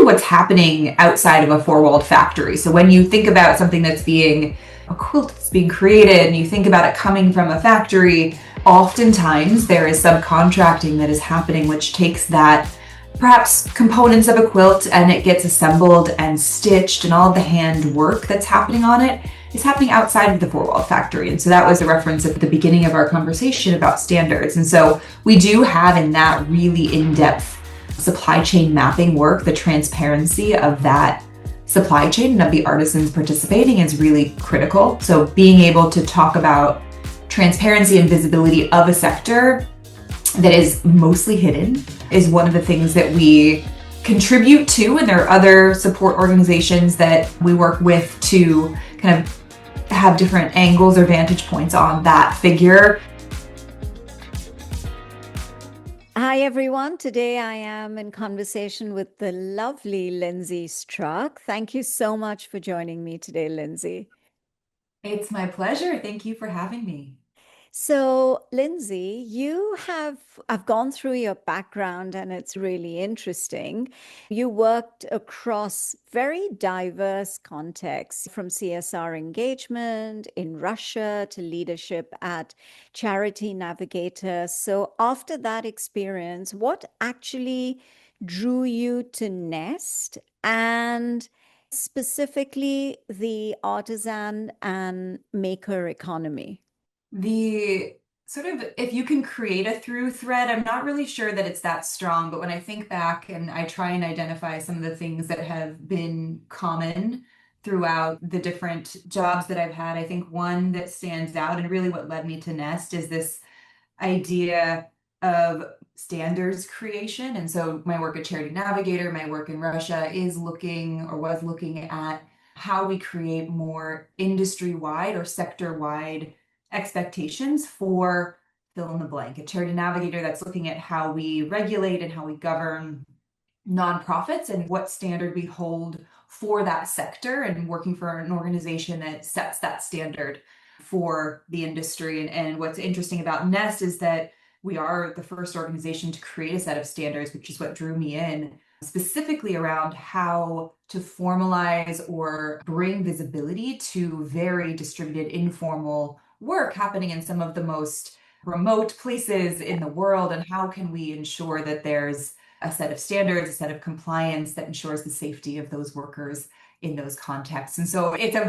really what's happening outside of a four-walled factory. So when you think about something that's being a quilt that's being created and you think about it coming from a factory, oftentimes there is subcontracting that is happening, which takes that perhaps components of a quilt and it gets assembled and stitched, and all of the hand work that's happening on it is happening outside of the four-walled factory. And so that was a reference at the beginning of our conversation about standards. And so we do have in that really in-depth supply chain mapping work, the transparency of that supply chain and of the artisans participating is really critical. So being able to talk about transparency and visibility of a sector that is mostly hidden is one of the things that we contribute to, and there are other support organizations that we work with to kind of have different angles or vantage points on that figure. Hi, everyone. Today I am in conversation with the lovely Lindsey Struck. Thank you so much for joining me today, Lindsey. It's my pleasure. Thank you for having me. So, Lindsey, I've gone through your background and it's really interesting. You worked across very diverse contexts, from CSR engagement in Russia to leadership at Charity Navigator. So, after that experience, what actually drew you to Nest and specifically the artisan and maker economy? The sort of, if you can create a through thread, I'm not really sure that it's that strong, but when I think back and I try and identify some of the things that have been common throughout the different jobs that I've had, I think one that stands out and really what led me to Nest is this idea of standards creation. And so my work at Charity Navigator, my work in Russia is looking or was looking at how we create more industry-wide or sector-wide expectations for fill in the blank. At Charity Navigator, that's looking at how we regulate and how we govern nonprofits and what standard we hold for that sector, and working for an organization that sets that standard for the industry. And what's interesting about Nest is that we are the first organization to create a set of standards, which is what drew me in, specifically around how to formalize or bring visibility to very distributed, informal work happening in some of the most remote places in the world. And how can we ensure that there's a set of standards, a set of compliance that ensures the safety of those workers in those contexts. And so it's a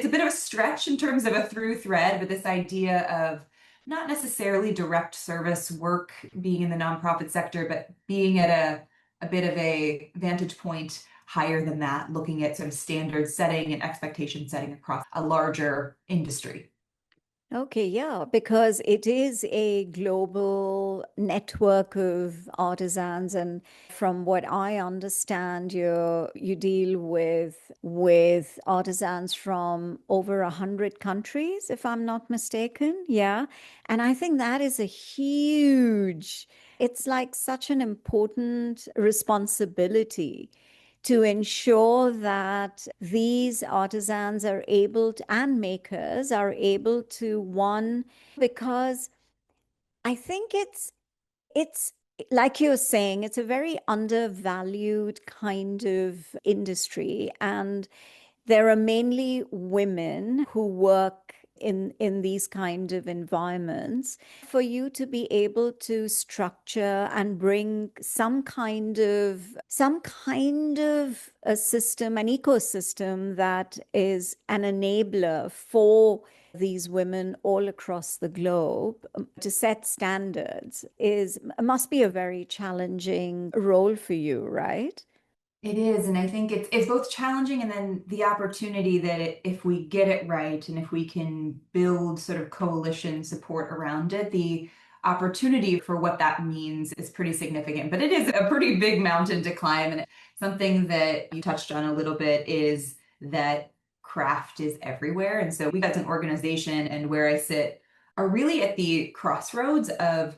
bit of a stretch in terms of a through thread, but this idea of not necessarily direct service work being in the nonprofit sector, but being at a bit of a vantage point higher than that, looking at sort of standard setting and expectation setting across a larger industry. Okay, yeah, because it is a global network of artisans, and from what I understand, you deal with artisans from over 100 countries, if I'm not mistaken. Yeah, and I think that is a huge. It's like such an important responsibility to ensure that these artisans are able to, and makers are able to, one, because I think it's like you're saying, it's a very undervalued kind of industry, and there are mainly women who work in these kind of environments. For you to be able to structure and bring some kind of a system, an ecosystem that is an enabler for these women all across the globe, to set standards is must be a very challenging role for you, right? It is, and I think it's both challenging and then the opportunity that if we get it right and if we can build sort of coalition support around it, the opportunity for what that means is pretty significant. But it is a pretty big mountain to climb, and something that you touched on a little bit is that craft is everywhere. And so we as an organization and where I sit are really at the crossroads of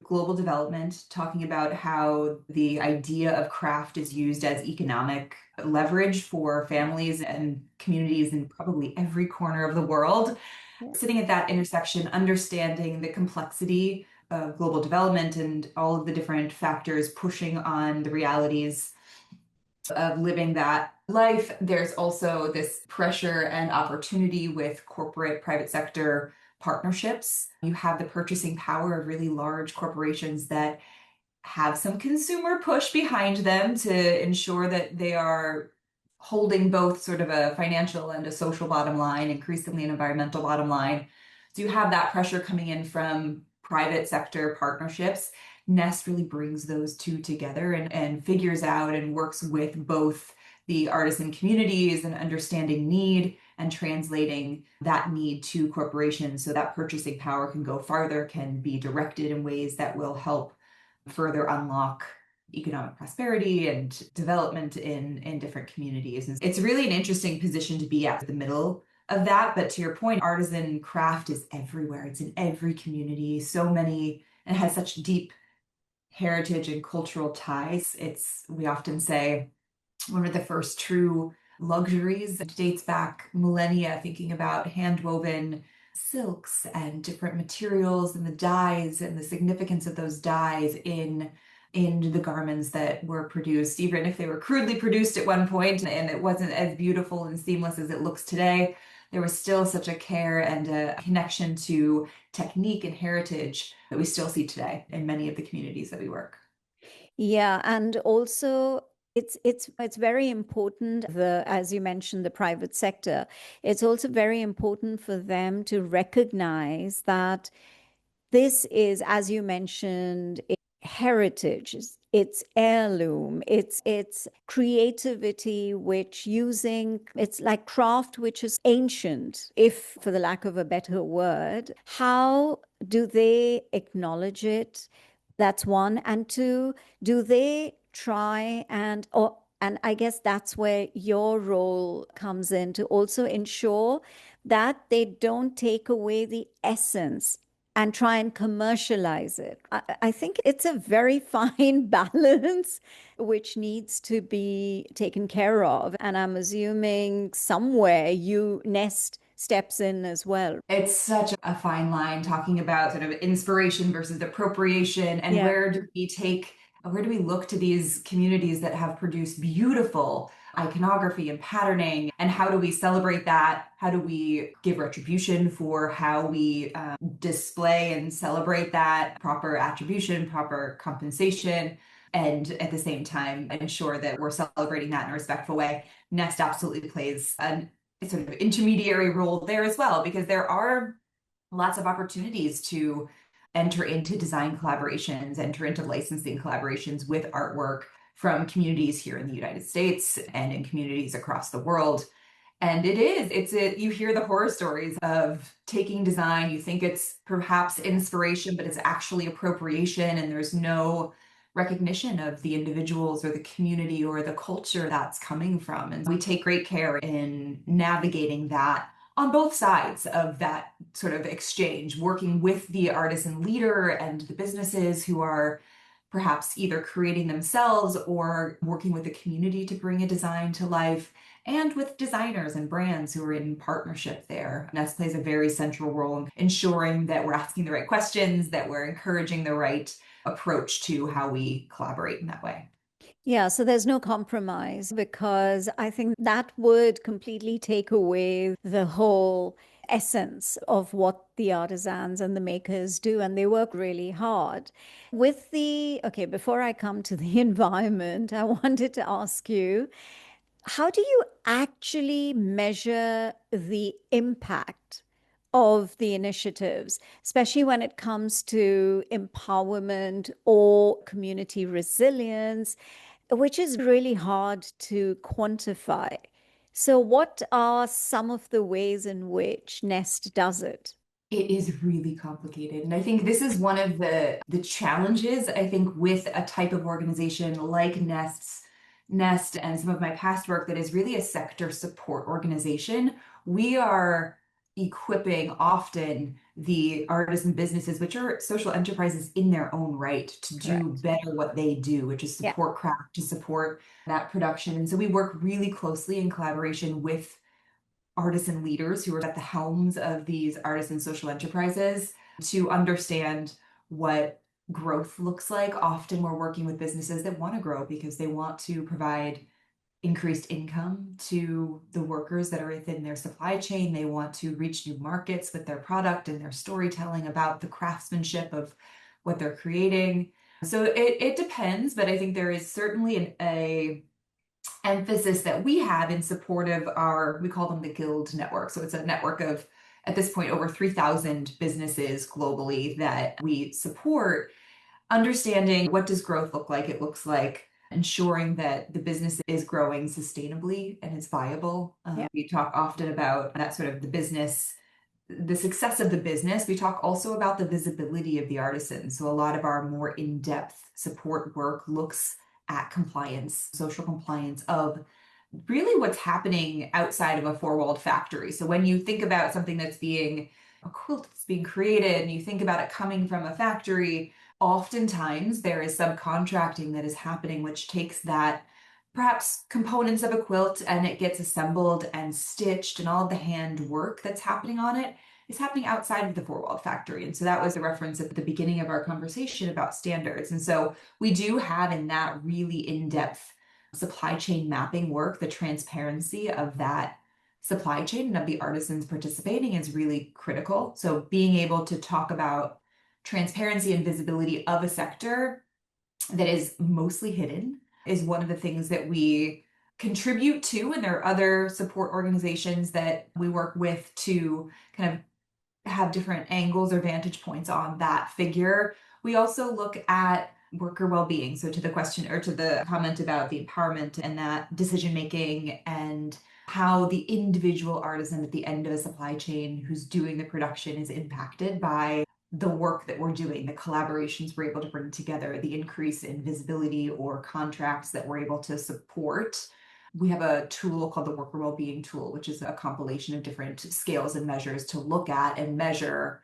global development, talking about how the idea of craft is used as economic leverage for families and communities in probably every corner of the world. Yeah. Sitting at that intersection, understanding the complexity of global development and all of the different factors pushing on the realities of living that life. There's also this pressure and opportunity with corporate private sector partnerships. You have the purchasing power of really large corporations that have some consumer push behind them to ensure that they are holding both sort of a financial and a social bottom line, increasingly an environmental bottom line. So you have that pressure coming in from private sector partnerships. Nest really brings those two together and figures out and works with both the artisan communities and understanding need and translating that need to corporations so that purchasing power can go farther, can be directed in ways that will help further unlock economic prosperity and development in different communities. And it's really an interesting position to be at the middle of that. But to your point, artisan craft is everywhere. It's in every community, so many, and has such deep heritage and cultural ties. We often say, one of the first true luxuries. It dates back millennia, thinking about hand-woven silks and different materials and the dyes and the significance of those dyes in the garments that were produced, even if they were crudely produced at one point and it wasn't as beautiful and seamless as it looks today. There was still such a care and a connection to technique and heritage that we still see today in many of the communities that we work. Yeah, and also it's very important, the as you mentioned, the private sector. It's also very important for them to recognize that this is, as you mentioned, heritage, it's heirloom, it's creativity, which using it's like craft which is ancient, if for the lack of a better word. How do they acknowledge it? That's one. And two, do they try and I guess that's where your role comes in, to also ensure that they don't take away the essence and try and commercialize it. I think it's a very fine balance which needs to be taken care of. And I'm assuming somewhere you Nest steps in as well. It's such a fine line talking about sort of inspiration versus appropriation and Yeah. where do we look to these communities that have produced beautiful iconography and patterning, and how do we celebrate that? How do we give retribution for how we display and celebrate that? Proper attribution, proper compensation, and at the same time ensure that we're celebrating that in a respectful way. Nest absolutely plays an sort of intermediary role there as well, because there are lots of opportunities to enter into design collaborations, enter into licensing collaborations with artwork from communities here in the United States and in communities across the world. And you hear the horror stories of taking design, you think it's perhaps inspiration, but it's actually appropriation, and there's no recognition of the individuals or the community or the culture that's coming from. And we take great care in navigating that on both sides of that sort of exchange, working with the artisan leader and the businesses who are perhaps either creating themselves or working with the community to bring a design to life, and with designers and brands who are in partnership there. Nest plays a very central role in ensuring that we're asking the right questions, that we're encouraging the right approach to how we collaborate in that way. Yeah, so there's no compromise, because I think that would completely take away the whole essence of what the artisans and the makers do, and they work really hard. Okay, before I come to the environment, I wanted to ask you, how do you actually measure the impact of the initiatives, especially when it comes to empowerment or community resilience, which is really hard to quantify? So, what are some of the ways in which Nest does it? It is really complicated. And I think this is one of the challenges, I think, with a type of organization like Nest and some of my past work that is really a sector support organization. We are equipping often the artisan businesses, which are social enterprises in their own right, to do Correct. better what they do, which is Yeah. support craft, to support that production. And so we work really closely in collaboration with artisan leaders who are at the helms of these artisan social enterprises to understand what growth looks like. Often we're working with businesses that want to grow because they want to provide increased income to the workers that are within their supply chain. They want to reach new markets with their product and their storytelling about the craftsmanship of what they're creating. So it depends, but I think there is certainly a emphasis that we have in support of our, we call them the Guild Network. So it's a network of, at this point, over 3,000 businesses globally that we support. Understanding what does growth look like? It looks like ensuring that the business is growing sustainably and is viable. Yeah. We talk often about that sort of the business, the success of the business. We talk also about the visibility of the artisan. So a lot of our more in-depth support work looks at compliance, social compliance of really what's happening outside of a four-walled factory. So when you think about something that's being a quilt that's being created and you think about it coming from a factory, oftentimes there is subcontracting that is happening, which takes that perhaps components of a quilt and it gets assembled and stitched, and all of the hand work that's happening on it is happening outside of the four-walled factory. And so that was the reference at the beginning of our conversation about standards. And so we do have in that really in-depth supply chain mapping work, the transparency of that supply chain and of the artisans participating is really critical. So being able to talk about transparency and visibility of a sector that is mostly hidden is one of the things that we contribute to. And there are other support organizations that we work with to kind of have different angles or vantage points on that figure. We also look at worker well-being. So to the question or to the comment about the empowerment and that decision making and how the individual artisan at the end of a supply chain who's doing the production is impacted by the work that we're doing, the collaborations we're able to bring together, the increase in visibility or contracts that we're able to support. We have a tool called the Worker Wellbeing Tool, which is a compilation of different scales and measures to look at and measure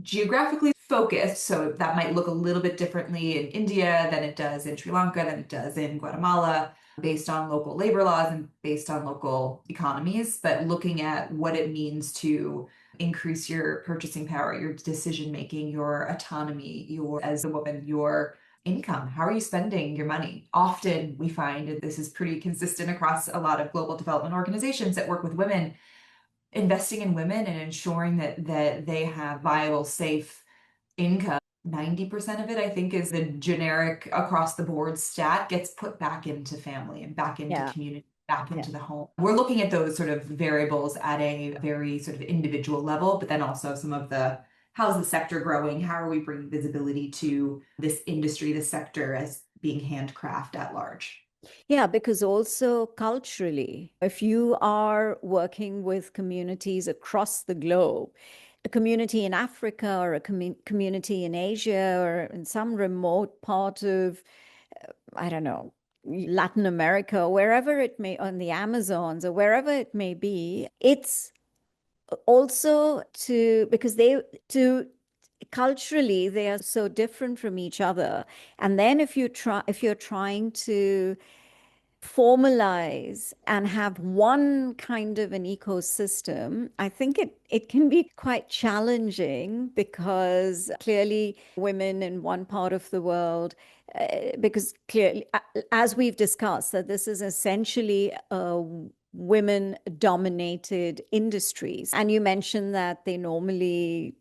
geographically focused. So that might look a little bit differently in India than it does in Sri Lanka, than it does in Guatemala, based on local labor laws and based on local economies, but looking at what it means to increase your purchasing power, your decision making, your autonomy, your, as a woman, your income. How are you spending your money? Often we find, and this is pretty consistent across a lot of global development organizations that work with women, investing in women and ensuring that they have viable, safe income. 90% of it, I think, is the generic across the board stat gets put back into family and back into Yeah. community, back Yeah. into the home. We're looking at those sort of variables at a very sort of individual level, but then also some of the how's the sector growing? How are we bringing visibility to this industry, this sector as being handcraft at large? Yeah, because also culturally, if you are working with communities across the globe, a community in Africa or a community in Asia or in some remote part of, I don't know, Latin America, wherever it may, on the Amazons or wherever it may be, it's also to, because they, to, culturally they are so different from each other. And then if you're trying to formalize and have one kind of an ecosystem, I think it can be quite challenging because clearly women in one part of the world, because clearly, as we've discussed, that this is essentially a women dominated industries. And you mentioned that they normally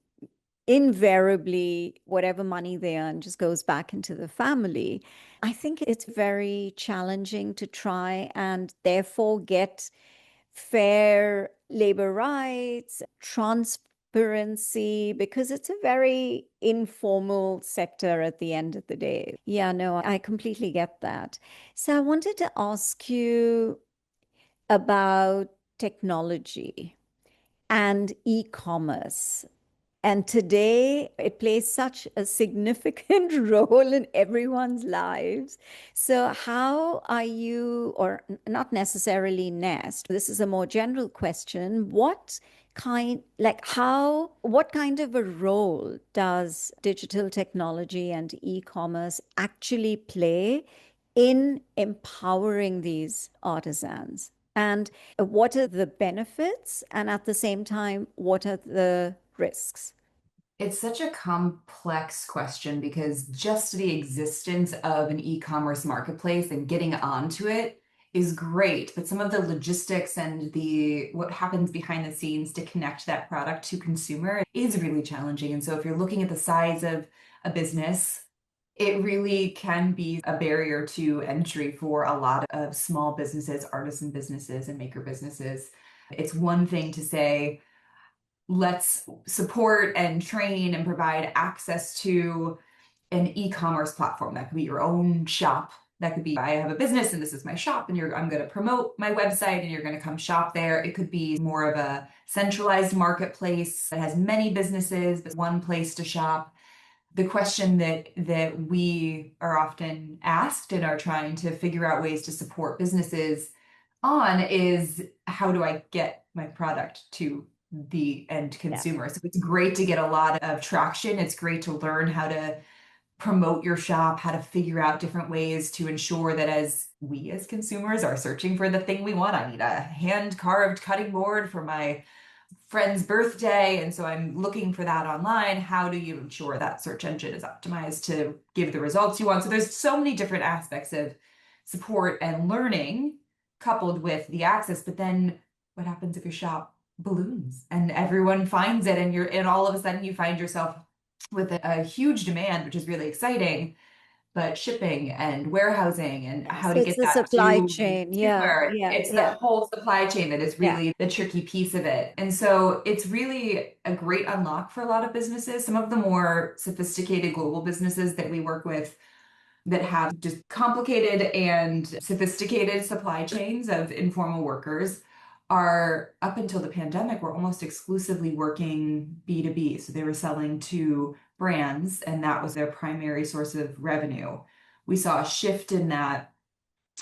invariably whatever money they earn just goes back into the family. I think it's very challenging to try and therefore get fair labor rights, transparency, because it's a very informal sector at the end of the day. Yeah, no, I completely get that. So I wanted to ask you about technology and e-commerce. And today it plays such a significant role in everyone's lives. So, how are you, or not necessarily Nest, this is a more general question. What kind of a role does digital technology and e-commerce actually play in empowering these artisans? And what are the benefits? And at the same time, what are the risks? It's such a complex question because just the existence of an e-commerce marketplace and getting onto it is great, but some of the logistics and the what happens behind the scenes to connect that product to consumer is really challenging. And so if you're looking at the size of a business, it really can be a barrier to entry for a lot of small businesses, artisan businesses, and maker businesses. It's one thing to say, let's support and train and provide access to an e-commerce platform. That could be your own shop. That could be, I have a business and this is my shop, and I'm going to promote my website and you're going to come shop there. It could be more of a centralized marketplace that has many businesses, but one place to shop. The question that we are often asked and are trying to figure out ways to support businesses on is, how do I get my product to the end Yeah. consumer? So it's great to get a lot of traction. It's great to learn how to promote your shop, how to figure out different ways to ensure that as we as consumers are searching for the thing we want, I need a hand carved cutting board for my friend's birthday, and so I'm looking for that online. How do you ensure that search engine is optimized to give the results you want? So there's so many different aspects of support and learning coupled with the access, but then what happens if your shop balloons and everyone finds it, and all of a sudden you find yourself with a huge demand, which is really exciting, but shipping and warehousing and Yeah. how So to it's get the that supply to the chain. Yeah. consumer. Yeah. It's the Yeah. whole supply chain that is Yeah. really the tricky piece of it. And so it's really a great unlock for a lot of businesses. Some of the more sophisticated global businesses that we work with that have just complicated and sophisticated supply chains of informal workers are, up until the pandemic, were almost exclusively working B2B. So they were selling to brands, and that was their primary source of revenue. We saw a shift in that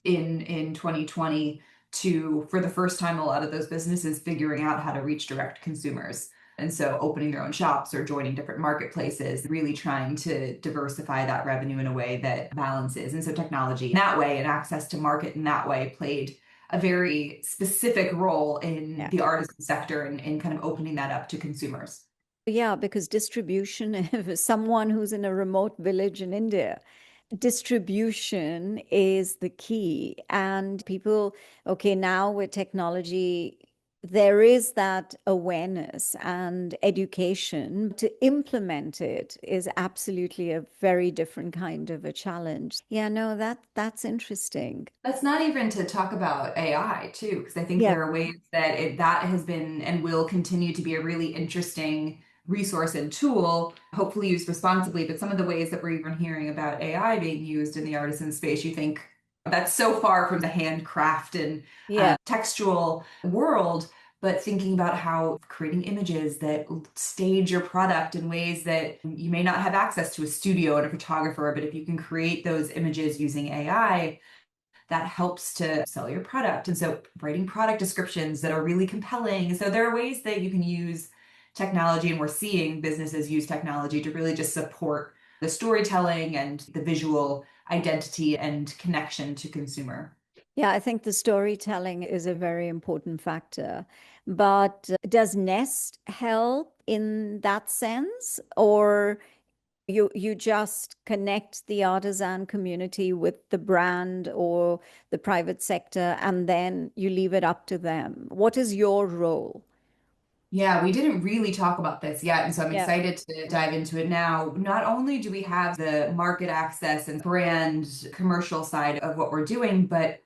in 2020 to, for the first time, a lot of those businesses figuring out how to reach direct consumers. And so opening their own shops or joining different marketplaces, really trying to diversify that revenue in a way that balances. And so technology in that way and access to market in that way played a very specific role in Yeah. the artisan sector and in kind of opening that up to consumers. Yeah, because distribution, if someone who's in a remote village in India, distribution is the key. And people, okay, now with technology, there is that awareness and education. To implement it is absolutely a very different kind of a challenge. Yeah, no, that's interesting. That's not even to talk about AI too, because I think Yeah. there are ways that that has been and will continue to be a really interesting resource and tool, hopefully used responsibly. But some of the ways that we're even hearing about AI being used in the artisan space, you think that's so far from the handcraft and Yeah. textual world. But thinking about how creating images that stage your product in ways that you may not have access to a studio and a photographer, but if you can create those images using AI, that helps to sell your product. And so writing product descriptions that are really compelling. So there are ways that you can use technology, and we're seeing businesses use technology to really just support the storytelling and the visual identity and connection to consumer. Yeah, I think the storytelling is a very important factor. But does Nest help in that sense? Or you just connect the artisan community with the brand or the private sector, and then you leave it up to them? What is your role? Yeah, we didn't really talk about this yet, and so I'm Yeah. excited to dive into it now. Not only do we have the market access and brand commercial side of what we're doing, but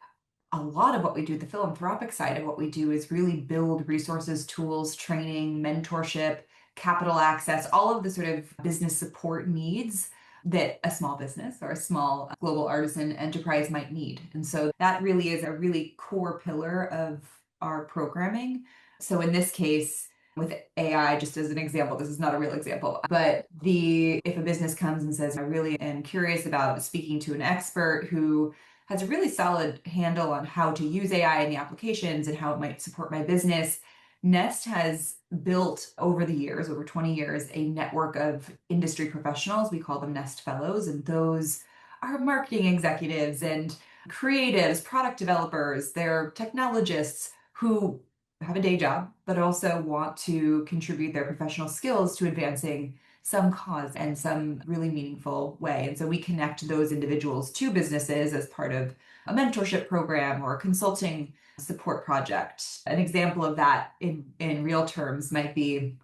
a lot of what we do, the philanthropic side of what we do, is really build resources, tools, training, mentorship, capital access, all of the sort of business support needs that a small business or a small global artisan enterprise might need. And so that really is a really core pillar of our programming. So in this case, with AI, just as an example, this is not a real example, but the if a business comes and says, I really am curious about speaking to an expert who has a really solid handle on how to use AI in the applications and how it might support my business. Nest has built over the years, over 20 years, a network of industry professionals. We call them Nest Fellows, and those are marketing executives and creatives, product developers, they're technologists who have a day job, but also want to contribute their professional skills to advancing some cause and some really meaningful way. And so we connect those individuals to businesses as part of a mentorship program or a consulting support project. An example of that in real terms might be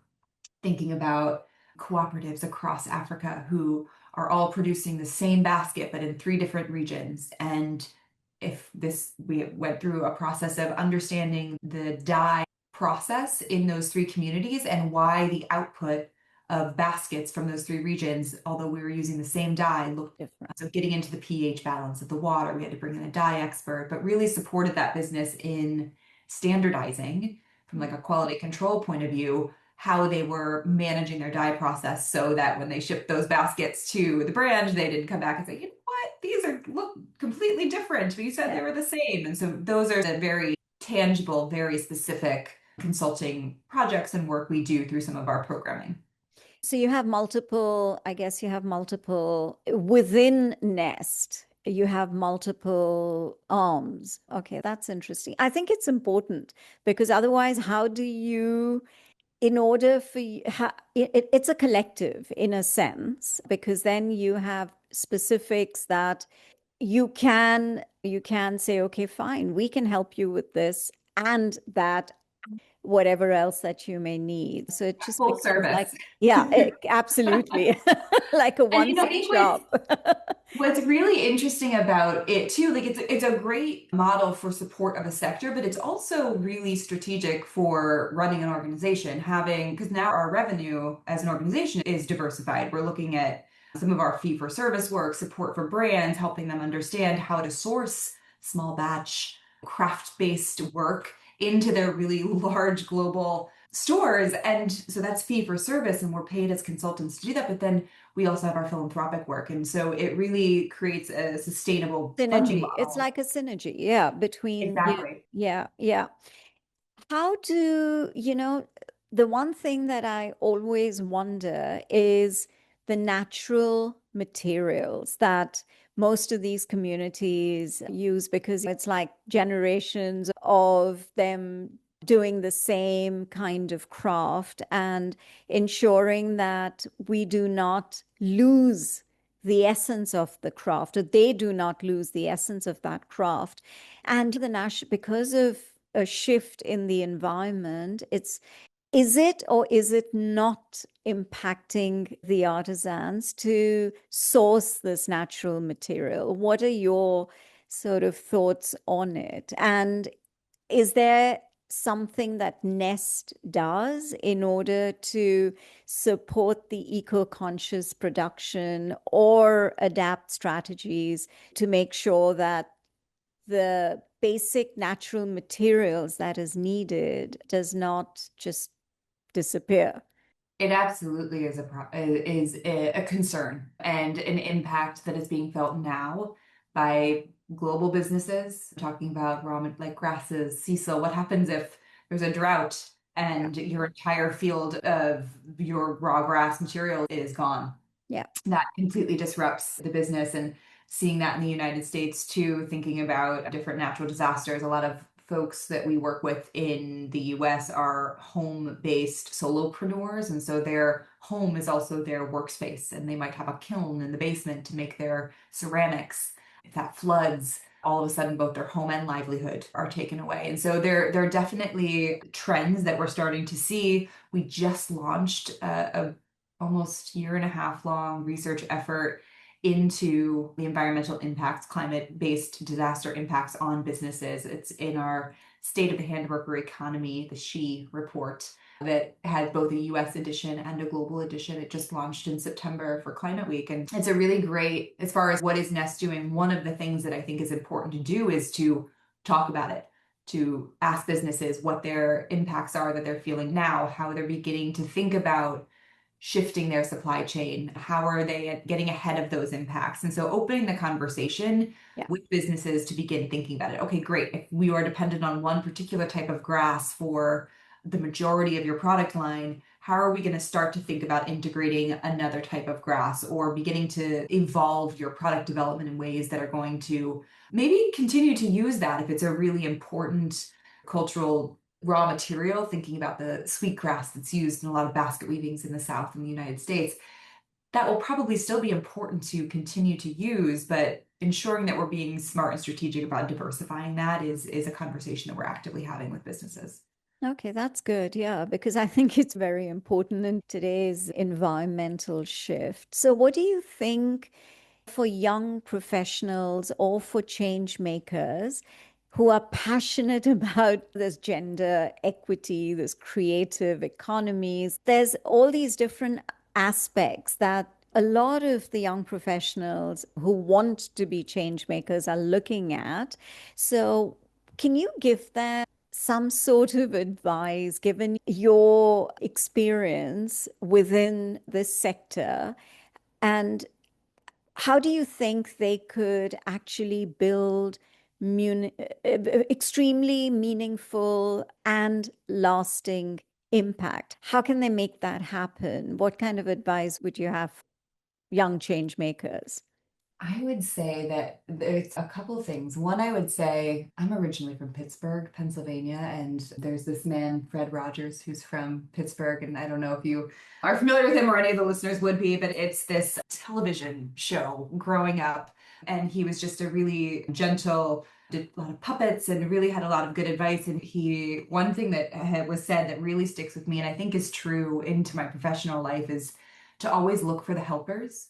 thinking about cooperatives across Africa who are all producing the same basket, but in three different regions. And if this, we went through a process of understanding the dye process in those three communities and why the output of baskets from those three regions, although we were using the same dye, looked Different. so getting into the pH balance of the water. We had to bring in a dye expert, but really supported that business in standardizing from like a quality control point of view how they were managing their dye process so that when they shipped those baskets to the brand, they didn't come back and say, you know what, these are look completely different. We said they Yeah. were the same. And so those are the very tangible, very specific consulting projects and work we do through some of our programming. So you have multiple, I guess you have multiple within Nest. You have multiple arms. Okay, that's interesting. I think it's important because otherwise, how do you, in order for you, it's a collective in a sense, because then you have specifics that you can say, okay, fine, we can help you with this and that whatever else that you may need. So it just Full becomes like, service. yeah, absolutely. Like a And you know, I one-stop think shop. what's really interesting about it too, like it's a great model for support of a sector, but it's also really strategic for running an organization, having because now our revenue as an organization is diversified. We're looking at some of our fee for service work, support for brands, helping them understand how to source small batch craft-based work into their really large global stores. And so that's fee for service, and we're paid as consultants to do that. But then we also have our philanthropic work. And so it really creates a sustainable funding Synergy. It's model. like a synergy, yeah, between, yeah, Exactly. yeah, yeah. How do, the one thing that I always wonder is the natural materials that most of these communities use because it's like generations of them doing the same kind of craft and ensuring that we do not lose the essence of the craft, or they do not lose the essence of that craft. And the national, because of a shift in the environment, is it or is it not impacting the artisans to source this natural material? What are your sort of thoughts on it? And is there something that Nest does in order to support the eco-conscious production or adapt strategies to make sure that the basic natural materials that is needed does not just disappear? It absolutely is a concern and an impact that is being felt now by global businesses. Talking about like grasses, sisal. What happens if there's a drought Yeah, and your entire field of your raw grass material is gone? yeah, That completely disrupts the business. And seeing that in the United States too, thinking about different natural disasters, a lot of folks that we work with in the US are home-based solopreneurs. And so their home is also their workspace, and they might have a kiln in the basement to make their ceramics. If that floods, all of a sudden both their home and livelihood are taken away. And so there are definitely trends that we're starting to see. We just launched a almost year and a half long research effort into the environmental impacts, climate-based disaster impacts on businesses. It's in our State of the Handworker Economy, the SHE report, that had both a US edition and a global edition. It just launched in September for Climate Week. And it's a really great, as far as what is Nest doing, one of the things that I think is important to do is to talk about it, to ask businesses what their impacts are that they're feeling now, how they're beginning to think about shifting their supply chain? How are they getting ahead of those impacts? And so opening the conversation yeah. with businesses to begin thinking about it. Okay, great. If we are dependent on one particular type of grass for the majority of your product line, how are we going to start to think about integrating another type of grass or beginning to evolve your product development in ways that are going to maybe continue to use that if it's a really important cultural raw material, thinking about the sweetgrass that's used in a lot of basket weavings in the South in the United States, that will probably still be important to continue to use, but ensuring that we're being smart and strategic about diversifying that is a conversation that we're actively having with businesses. Okay, that's good. Yeah, because I think it's very important in today's environmental shift. So, what do you think for young professionals or for change makers who are passionate about this gender equity, this creative economies? There's all these different aspects that a lot of the young professionals who want to be change makers are looking at. So, can you give them some sort of advice, given your experience within this sector? And how do you think they could actually build extremely meaningful and lasting impact? How can they make that happen? What kind of advice would you have for young change makers? I would say that there's a couple of things. One, I would say I'm originally from Pittsburgh, Pennsylvania, and there's this man, Fred Rogers, who's from Pittsburgh. And I don't know if you are familiar with him or any of the listeners would be, but it's this television show growing up. And he was just a really gentle, did a lot of puppets and really had a lot of good advice. And one thing that was said that really sticks with me, and I think is true into my professional life, is to always look for the helpers.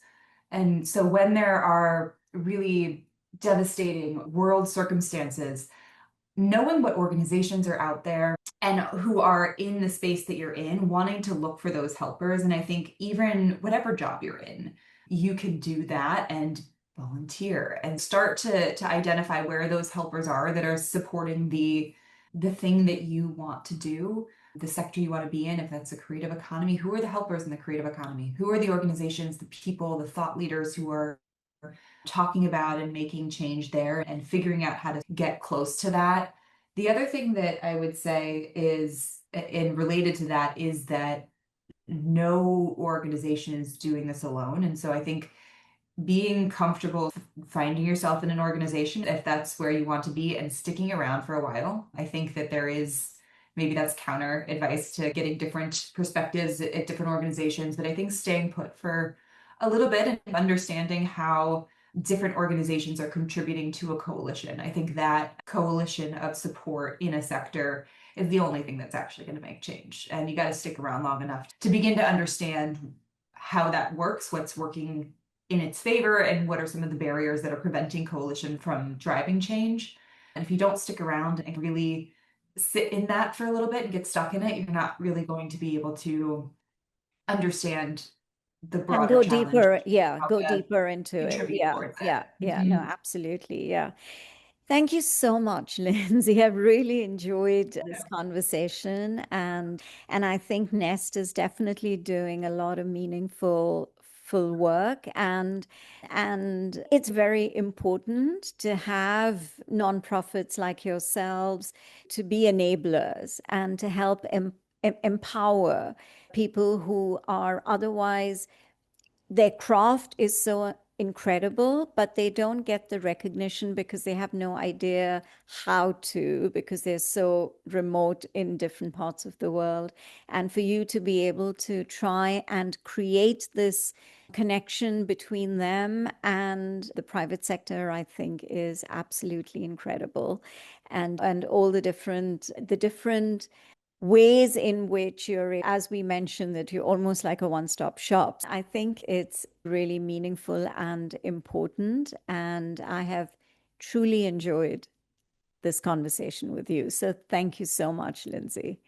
And so when there are really devastating world circumstances, knowing what organizations are out there and who are in the space that you're in, wanting to look for those helpers. And I think even whatever job you're in, you can do that and volunteer and start to identify where those helpers are that are supporting the thing that you want to do, the sector you want to be in. If that's a creative economy, who are the helpers in the creative economy? Who are the organizations, the people, the thought leaders who are talking about and making change there and figuring out how to get close to that? The other thing that I would say is, and related to that, is that no organization is doing this alone. And so I think being comfortable finding yourself in an organization, if that's where you want to be, and sticking around for a while. I think that there is, maybe that's counter advice to getting different perspectives at different organizations, but I think staying put for a little bit and understanding how different organizations are contributing to a coalition. I think that coalition of support in a sector is the only thing that's actually going to make change. And you got to stick around long enough to begin to understand how that works, what's working in its favor, and what are some of the barriers that are preventing coalition from driving change. And if you don't stick around and really sit in that for a little bit and get stuck in it, you're not really going to be able to understand the And broader go challenge, deeper, yeah, how go to deeper into it. contribute Yeah, towards yeah, it. yeah. No, Mhm. absolutely. Yeah. Thank you so much, Lindsay. I've really enjoyed this conversation, and I think Nest is definitely doing a lot of meaningful full work, and it's very important to have nonprofits like yourselves to be enablers and to help empower people who are otherwise, their craft is so incredible, but they don't get the recognition because they have no idea how to, because they're so remote in different parts of the world. And for you to be able to try and create this connection between them and the private sector, I think is absolutely incredible. And all the different ways in which you're, as we mentioned, that you're almost like a one-stop shop. I think it's really meaningful and important. And I have truly enjoyed this conversation with you. So thank you so much, Lindsay.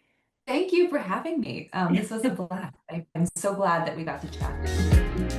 Thank you for having me. This was a blast. I'm so glad that we got to chat.